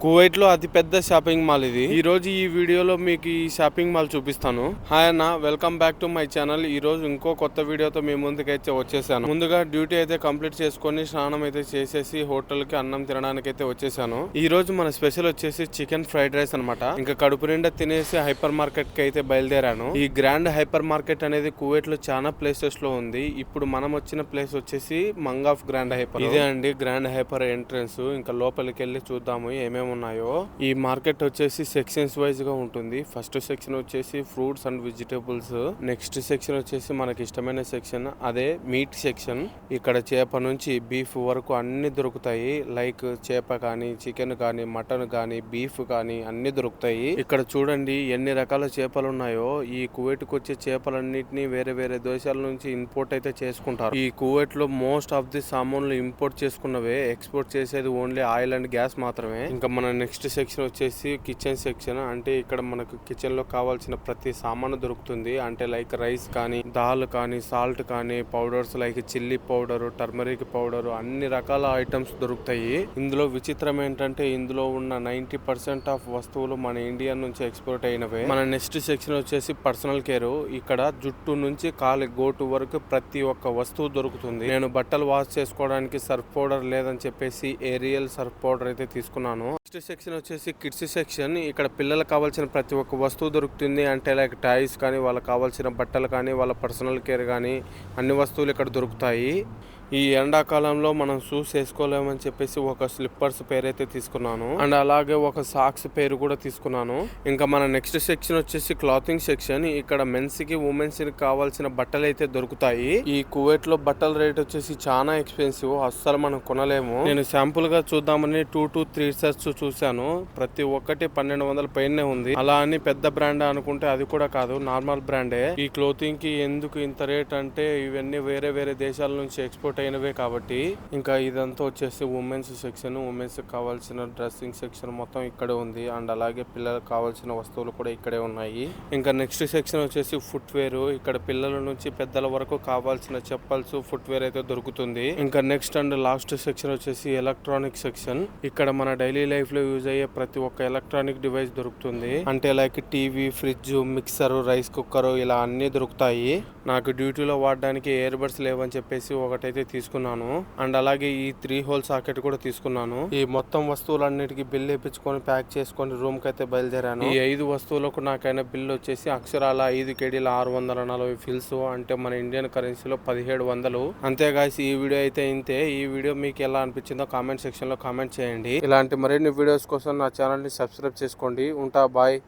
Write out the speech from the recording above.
Kuwait లో అతి పెద్ద షాపింగ్ మాల్ ఇది. ఈ రోజు ఈ వీడియోలో మీకు ఈ షాపింగ్ మాల్ చూపిస్తాను. హాయ్ అన్న, welcome back to my channel. ఈ రోజు ఇంకో కొత్త వీడియోతో మీ ముందుకైతే వచ్చేసాను. ముందుగా డ్యూటీ అయితే కంప్లీట్ చేసుకొని స్నానం అయితే చేసేసి హోటల్ కి అన్నం తినడానికి అయితే వచ్చేసాను. ఈ రోజు మన స్పెషల్ వచ్చేసి చికెన్ ఫ్రైడ్ రైస్ అనమాట. ఇంకా కడుపు నిండా తినేసి హైపర్ మార్కెట్ కి అయితే బయలుదేరాను. ఈ గ్రాండ్ హైపర్ మార్కెట్ అనేది కువైట్ లో చాలా ప్లేసెస్ లో ఉంది. ఇప్పుడు మనం వచ్చిన ప్లేస్ వచ్చేసి మంగాఫ్ గ్రాండ్ హైపర్. ఇదే అండి గ్రాండ్ హైపర్ ఎంట్రన్స్. ఇంకా లోపలికి వెళ్ళి చూద్దాము ఏమేమి ఉన్నాయో. ఈ మార్కెట్ వచ్చేసి సెక్షన్స్ వైజ్ గా ఉంటుంది. ఫస్ట్ సెక్షన్ వచ్చేసి fruits and vegetables, next section వచ్చేసి మనకి ఇష్టమైన సెక్షన్ అదే మీట్ సెక్షన్. ఇక్కడ చేప నుంచి బీఫ్ వరకు అన్ని దొరుకుతాయి. లైక్ చేప కానీ, చికెన్ కానీ, మటన్ కానీ, బీఫ్ కానీ అన్ని దొరుకుతాయి. ఇక్కడ చూడండి ఎన్ని రకాల చేపలు ఉన్నాయో. ఈ కువైట్ కు వచ్చే చేపలన్నిటిని వేరే వేరే దేశాల నుంచి ఇంపోర్ట్ అయితే చేసుకుంటారు. ఈ కువైట్ లో మోస్ట్ ఆఫ్ ది సామాన్లు ఇంపోర్ట్ చేసుకున్నవే. ఎక్స్పోర్ట్ చేసేది ఓన్లీ ఆయిల్ అండ్ గ్యాస్ మాత్రమే. ఇంకా మన నెక్స్ట్ సెక్షన్ వచ్చేసి కిచెన్ సెక్షన్. అంటే ఇక్కడ మనకు కిచెన్ లో కావాల్సిన ప్రతి సామాను దొరుకుతుంది. అంటే లైక్ రైస్ కానీ, దాల్ కానీ, సాల్ట్ కానీ, powders like chilli powder, turmeric powder, అన్ని రకాల ఐటమ్స్ దొరుకుతాయి. ఇందులో విచిత్రం ఏంటంటే ఇందులో ఉన్న 90% ఆఫ్ వస్తువులు మన ఇండియా నుంచి ఎక్స్పోర్ట్ అయినవే. మన నెక్స్ట్ సెక్షన్ వచ్చేసి పర్సనల్ కేర్. ఇక్కడ జుట్టు నుంచి కాలి గోటు వరకు ప్రతి ఒక్క వస్తువు దొరుకుతుంది. నేను బట్టలు వాష్ చేసుకోవడానికి సర్ఫ్ పౌడర్ లేదని చెప్పేసి ఏరియల్ సర్ఫ్ పౌడర్ అయితే తీసుకున్నాను. నెక్స్ట్ సెక్షన్ వచ్చేసి కిడ్స్ సెక్షన్. ఇక్కడ పిల్లలకు కావాల్సిన ప్రతి ఒక్క వస్తువు దొరుకుతుంది. అంటే లైక్ టాయ్స్ కానీ, వాళ్ళకి కావాల్సిన బట్టలు కానీ, వాళ్ళ పర్సనల్ కేర్ కానీ అన్ని వస్తువులు ఇక్కడ దొరుకుతాయి. ఈ ఎండాకాలంలో మనం షూస్ వేసుకోలేమని చెప్పేసి ఒక స్లిప్పర్స్ పేరు అయితే తీసుకున్నాను. అండ్ అలాగే ఒక సాక్స్ పేరు కూడా తీసుకున్నాను. ఇంకా మన నెక్స్ట్ సెక్షన్ వచ్చేసి క్లాతింగ్ సెక్షన్. ఇక్కడ మెన్స్ కి, ఉమెన్స్ కి కావాల్సిన బట్టలు అయితే దొరుకుతాయి. ఈ కువైట్ లో బట్టల రేట్ వచ్చేసి చాలా ఎక్స్పెన్సివ్, అస్సలు మనం కొనలేము. నేను శాంపుల్ గా చూద్దామని 2 to 3 షర్ట్స్ చూశాను. ప్రతి ఒక్కటి 1200 పైనే ఉంది. అలా అని పెద్ద బ్రాండ్ అనుకుంటే అది కూడా కాదు, నార్మల్ బ్రాండే. ఈ క్లోతింగ్ కి ఎందుకు ఇంత రేట్ అంటే ఇవన్నీ వేరే వేరే దేశాల నుంచి ఎక్స్పోర్ట్ అయినవే కాబట్టి. ఇంకా ఇదంతా వచ్చేసి ఉమెన్స్ సెక్షన్. ఉమెన్స్ కావాల్సిన డ్రెస్సింగ్ సెక్షన్ మొత్తం ఇక్కడే ఉంది. అండ్ అలాగే పిల్లలకు కావాల్సిన వస్తువులు కూడా ఇక్కడే ఉన్నాయి. ఇంకా నెక్స్ట్ సెక్షన్ వచ్చేసి ఫుట్ వేర్. ఇక్కడ పిల్లల నుంచి పెద్దల వరకు కావాల్సిన చెప్పల్స్, ఫుట్ వేర్ అయితే దొరుకుతుంది. ఇంకా నెక్స్ట్ అండ్ లాస్ట్ సెక్షన్ వచ్చేసి ఎలక్ట్రానిక్ సెక్షన్. ఇక్కడ మన డైలీ లైఫ్ లో యూజ్ అయ్యే ప్రతి ఒక్క ఎలక్ట్రానిక్ డివైస్ దొరుకుతుంది. అంటే like TV, fridge, mixer, rice cooker ఇలా అన్ని దొరుకుతాయి. నాకు డ్యూటీలో వాడడానికి ఇయర్ బడ్స్ లేవని చెప్పేసి ఒకటైతే తీసుకున్నాను. అండ్ అలాగే ఈ 3 హోల్ సాకెట్ కూడా తీసుకున్నాను. ఈ మొత్తం వస్తువులన్నిటికీ బిల్ వేయించుకొని ప్యాక్ చేసుకొని రూమ్ కి అయితే బయలుదేరాను. ఈ 5 వస్తువులకు నాకైనా బిల్ వచ్చేసి అక్షరాల 5 కేడీల 640 ఫిల్స్. అంటే మన ఇండియన్ కరెన్సీలో 1700. అంతే గాయ్స్, ఈ వీడియో అయితే ఇంతే. ఈ వీడియో మీకు ఎలా అనిపించిందో కామెంట్ సెక్షన్ లో కామెంట్ చేయండి. ఇలాంటి మరిన్ని వీడియోస్ కోసం నా ఛానల్ ని సబ్స్క్రైబ్ చేసుకోండి. ఉంటా, బాయ్.